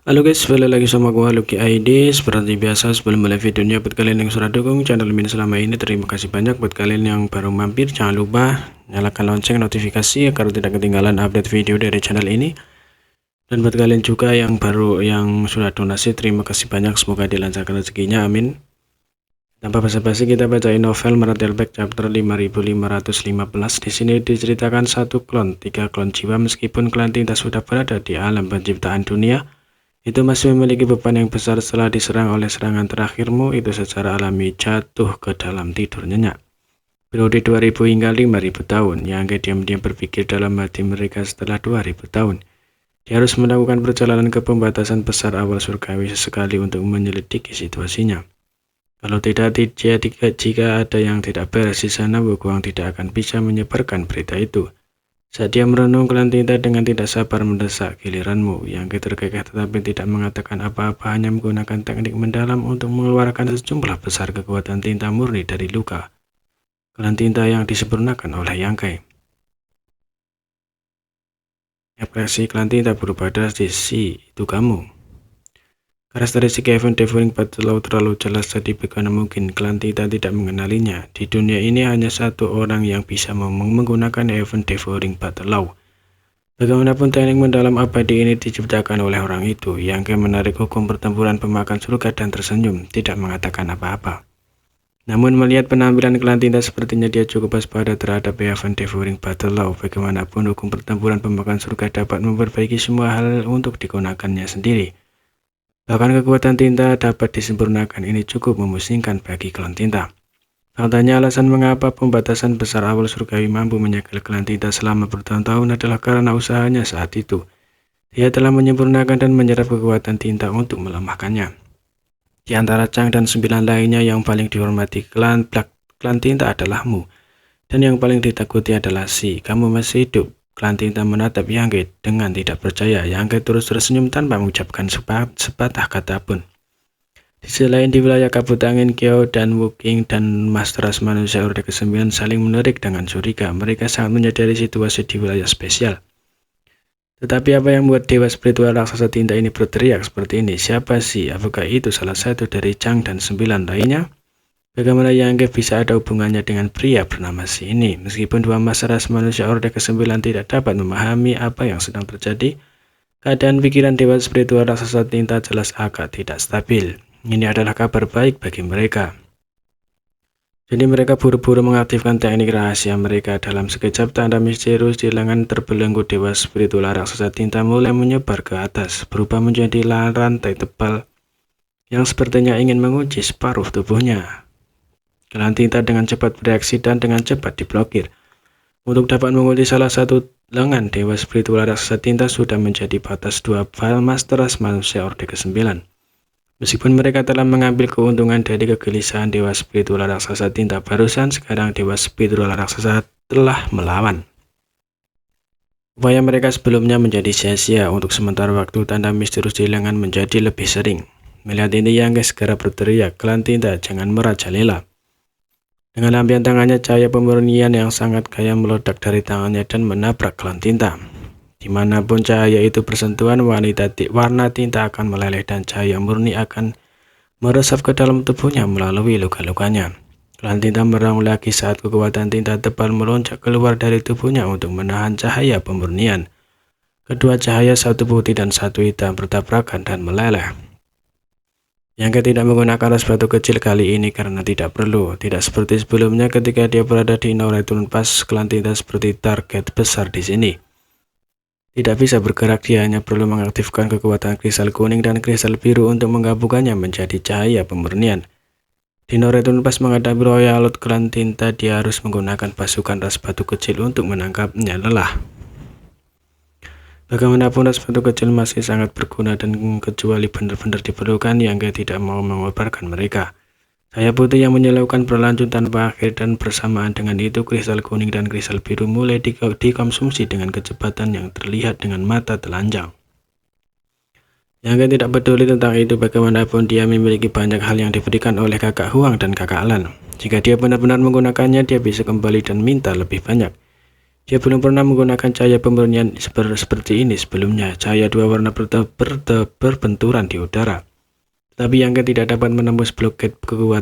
Halo guys, balik lagi sama gua Lucky ID. Seperti biasa sebelum mulai videonya, buat kalian yang sudah dukung channel ini selama ini, terima kasih banyak. Buat kalian yang baru mampir, jangan lupa nyalakan lonceng notifikasi agar tidak ketinggalan update video dari channel ini. Dan buat kalian juga yang baru yang sudah donasi, terima kasih banyak, semoga dilancarkan rezekinya, amin. Tanpa basa-basi kita bacain novel Meretelback chapter 5515. Di sini diceritakan satu klon, 3 klon jiwa. Meskipun klan Tinta sudah berada di alam penciptaan dunia, itu masih memiliki beban yang besar. Setelah diserang oleh serangan terakhirmu, itu secara alami jatuh ke dalam tidur nyenyak. Periode 2000 hingga 5000 tahun, yang diam-diam berpikir dalam hati mereka setelah 2000 tahun. Dia harus melakukan perjalanan ke pembatasan besar awal surgawi sesekali untuk menyelidiki situasinya. Kalau tidak, jika ada yang tidak beres di sana, Wuguang tidak akan bisa menyebarkan berita itu. Saat dia merenung, klan Tinta dengan tidak sabar mendesak, "Giliranmu." Yang terkekeh tetapi tidak mengatakan apa-apa, hanya menggunakan teknik mendalam untuk mengeluarkan sejumlah besar kekuatan tinta murni dari luka klan Tinta yang disempurnakan oleh Yang Kai. Ekspresi klan Tinta berubah drastis. Itu kamu." Karakteristik Event Devouring Battle terlalu jelas, jadi bagaimana mungkin klan Tinta tidak mengenalinya. Di dunia ini hanya satu orang yang bisa menggunakan Event Devouring Battle. Bagaimanapun teknik mendalam abadi ini diciptakan oleh orang itu. Yang menarik hukum pertempuran pemakan surga dan tersenyum, tidak mengatakan apa-apa. Namun melihat penampilan klan Tinta, sepertinya dia cukup waspada terhadap Event Devouring Battle. Bagaimanapun hukum pertempuran pemakan surga dapat memperbaiki semua hal untuk digunakannya sendiri. Bahkan kekuatan tinta dapat disempurnakan. Ini cukup memusingkan bagi klan Tinta. Faktanya, alasan mengapa pembatasan besar awal surgawi mampu menyegel klan Tinta selama bertahun-tahun adalah karena usahanya saat itu. Dia telah menyempurnakan dan menyerap kekuatan tinta untuk melemahkannya. Di antara Chang dan 9 lainnya, yang paling dihormati klan Tinta adalah Mu. Dan yang paling ditakuti adalah Si. Kamu masih hidup. Klan Tinta menatap Yang Kai dengan tidak percaya. Yang Kai terus tersenyum tanpa mengucapkan sepatah kata pun. Di sisi lain, di wilayah kabut angin, Kiao dan Wu Qing dan Master Ras Manusia Orde ke-9 saling melirik dengan curiga. Mereka sangat menyadari situasi di wilayah spesial. Tetapi apa yang membuat dewa spiritual raksasa tinta ini berteriak seperti ini? Siapa sih? Apakah itu salah satu dari Chang dan 9 lainnya? Bagaimana Yang Kai bisa ada hubungannya dengan pria bernama Si ini? Meskipun dua Master Ras Manusia Orde ke-9 tidak dapat memahami apa yang sedang terjadi, keadaan pikiran dewa spiritual raksasa tinta jelas agak tidak stabil. Ini adalah kabar baik bagi mereka. Jadi mereka buru-buru mengaktifkan teknik rahasia mereka. Dalam sekejap, tanda misterius di lengan terbelenggu dewa spiritual raksasa tinta mulai menyebar ke atas, berubah menjadi rantai tebal yang sepertinya ingin mengunci separuh tubuhnya. Klan Tinta dengan cepat bereaksi dan dengan cepat diblokir. Untuk dapat mengunci salah satu lengan, dewa spiritual raksasa tinta sudah menjadi batas 2 file Master Ras Manusia Orde ke-9. Meskipun mereka telah mengambil keuntungan dari kegelisahan dewa spiritual raksasa tinta barusan, sekarang dewa spiritual raksasa telah melawan. Upaya mereka sebelumnya menjadi sia-sia. Untuk sementara waktu, tanda misterius di lengan menjadi lebih sering. Melihat ini, Yang Kai segera berteriak, "Klan Tinta, jangan merajalela." Dengan lampion tangannya, cahaya pemurnian yang sangat kaya meledak dari tangannya dan menabrak klan Tinta. Dimanapun cahaya itu bersentuhan, warna tinta akan meleleh dan cahaya murni akan meresap ke dalam tubuhnya melalui luka-lukanya. Klan Tinta meraung lagi saat kekuatan tinta tebal melonjak keluar dari tubuhnya untuk menahan cahaya pemurnian. Kedua cahaya, satu putih dan satu hitam, bertabrakan dan meleleh. Yang Kai tidak menggunakan ras batu kecil kali ini karena tidak perlu. Tidak seperti sebelumnya ketika dia berada di No Return Pass, klan Tinta seperti target besar di sini. Tidak bisa bergerak, dia hanya perlu mengaktifkan kekuatan kristal kuning dan kristal biru untuk menggabungkannya menjadi cahaya pemurnian. Di No Return Pass menghadapi Royal Lord klan Tinta, dia harus menggunakan pasukan ras batu kecil untuk menangkapnya lelah. Bagaimanapun ras batu kecil masih sangat berguna, dan kecuali benar-benar diperlukan, Yang Kai tidak mau mengobarkan mereka. Cahaya putih yang menyilaukan berlanjut tanpa akhir, dan bersamaan dengan itu kristal kuning dan kristal biru mulai dikonsumsi dengan kecepatan yang terlihat dengan mata telanjang. Yang Kai tidak peduli tentang itu. Bagaimanapun dia memiliki banyak hal yang diberikan oleh kakak Huang dan kakak Alan. Jika dia benar-benar menggunakannya, dia bisa kembali dan minta lebih banyak. Dia belum pernah menggunakan cahaya pemurnian seperti ini sebelumnya. Cahaya dua warna berbenturan di udara, tetapi Youngkin tidak dapat menembus bloket kekuatan